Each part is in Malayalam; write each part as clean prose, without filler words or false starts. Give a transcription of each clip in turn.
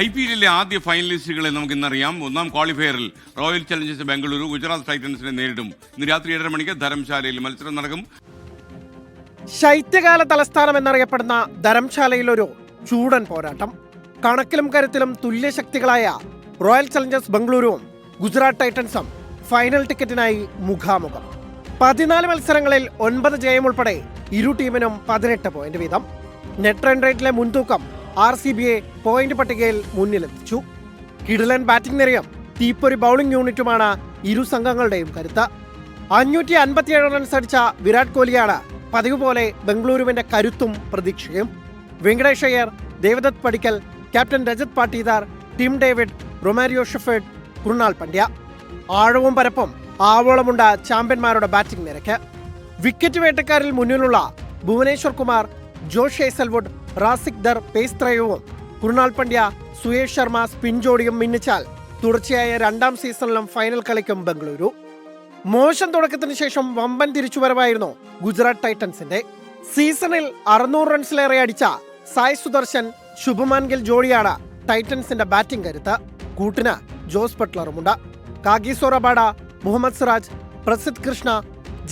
IPL ആദ്യ ഫൈനലിസ്റ്റുകളെ നമുക്ക് ഇന്നറിയാം. ഒന്നാം ക്വാളിഫയറിൽ റോയൽ ചലഞ്ചേഴ്സ് ബംഗളൂരു ഗുജറാത്ത് ടൈറ്റൻസിനെ നേരിടും. ഇന്ന് രാത്രി 7:30 മണിക്ക് ധരംശാലയിൽ മത്സരം നടക്കും. ശൈത്യകാല തലസ്ഥാനം എന്നറിയപ്പെടുന്ന ധരംശാലയിൽ ഒരു ചൂടൻ പോരാട്ടം. കണക്കിലും കരുത്തിലും തുല്യശക്തികളായ റോയൽ ചലഞ്ചേഴ്സ് ബംഗളൂരുവും ഗുജറാത്ത് ടൈറ്റൻസും ഫൈനൽ ടിക്കറ്റിനായി മുഖാമുഖം. 14 മത്സരങ്ങളിൽ 9 ജയം ഉൾപ്പെടെ ഇരു ടീമിനും 18 പോയിന്റ് വീതം. നെറ്റ് റൺ റേറ്റിലെ മുൻതൂക്കം RCBയെ പോയിന്റ് പട്ടികയിൽ മുന്നിലെത്തിച്ചു. കിടിലൻ ബാറ്റിംഗ് നിരയും തീപ്പൊരി ബൗളിംഗ് യൂണിറ്റുമാണ് ഇരു സംഘങ്ങളുടെയും കരുത്ത്. 557 റൺസ് അടിച്ച വിരാട് കോഹ്ലിയാണ് പതിവ് പോലെ ബംഗളൂരുവിന്റെ കരുത്തും പ്രതീക്ഷയും. Venkatesh Iyer, Devdutt Padikkal, captain Rajat Patidar, Tim David, Romario Shepherd, Krunal Pandya. ആഴവും പരപ്പും ആവോളമുണ്ട ചാമ്പ്യന്മാരുടെ ബാറ്റിംഗ് നിരക്ക്. വിക്കറ്റ് വേട്ടക്കാരിൽ മുന്നിലുള്ള Bhuvneshwar Kumar, Josh Hazlewood, Rasikh Dar pace ത്രയവും കൃണാൽ പണ്ഡ്യ, സുയേഷ് ശർമ്മ സ്പിൻ ജോഡിയും മിന്നിച്ചാൽ തുടർച്ചയായ 2ാം സീസണിലും ഫൈനൽ കളിക്കും ബംഗളൂരു. മോശം തുടക്കത്തിന് ശേഷം വമ്പൻ തിരിച്ചുവരവായിരുന്നു ഗുജറാത്ത് ടൈറ്റൻസിന്റെ. സീസണിൽ 600 റൺസിലേറെ അടിച്ച സായ് സുദർശൻ, ശുഭമാൻ ഗിൽ ജോഡിയാണ് ടൈറ്റൻസിന്റെ ബാറ്റിംഗ് കരുത്ത്. കൂട്ടിന് ജോസ് ബട്ട്ലറുമുണ്ട്. Kagiso Rabada, Mohammed Siraj, Prasidh Krishna,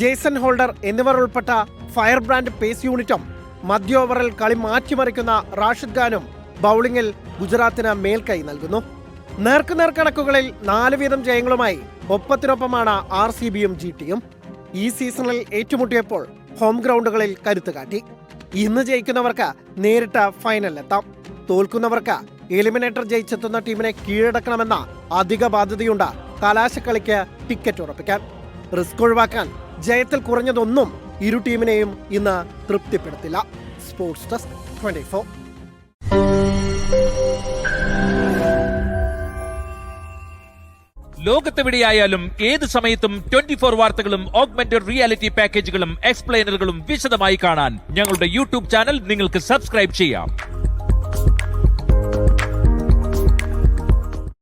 Jason Holder എന്നിവർ ഉൾപ്പെട്ട ഫയർ ബ്രാൻഡ് പേസ് യൂണിറ്റും മധ്യ ഓവറിൽ കളി മാറ്റിമറിക്കുന്ന റാഷിദ് ഖാനും ബൗളിംഗിൽ ഗുജറാത്തിന് മേൽക്കൈ നൽകുന്നു. നേർക്കുനേർ കണക്കുകളിൽ 4 വീതം ജയങ്ങളുമായി ഒപ്പത്തിനൊപ്പമാണ് RCBയും GTയും. ഈ സീസണിൽ ഏറ്റുമുട്ടിയപ്പോൾ ഹോം ഗ്രൗണ്ടുകളിൽ കരുത്ത് കാട്ടി. ഇന്ന് ജയിക്കുന്നവർക്ക് നേരിട്ട് ഫൈനലിലെത്താം. തോൽക്കുന്നവർക്ക് എലിമിനേറ്റർ ജയിച്ചെത്തുന്ന ടീമിനെ കീഴടക്കണമെന്ന അധിക ബാധ്യതയുണ്ട് കലാശക്കളിക്ക് ടിക്കറ്റ് ഉറപ്പിക്കാൻ. റിസ്ക് ഒഴിവാക്കാൻ ജയത്തിൽ കുറഞ്ഞതൊന്നും ഇരു ടീമിനെയും ഇന്ന് തൃപ്തിപ്പെടുത്തില്ല. Sports desk 24. ലോകത്തെവിടെയായാലും ഏത് സമയത്തും 24 വാർത്തകളും ഓഗ്മെന്റഡ് റിയാലിറ്റി പാക്കേജുകളും എക്സ്പ്ലെയിനറുകളും വിശദമായി കാണാൻ ഞങ്ങളുടെ YouTube ചാനൽ നിങ്ങൾക്ക് സബ്സ്ക്രൈബ് ചെയ്യാം.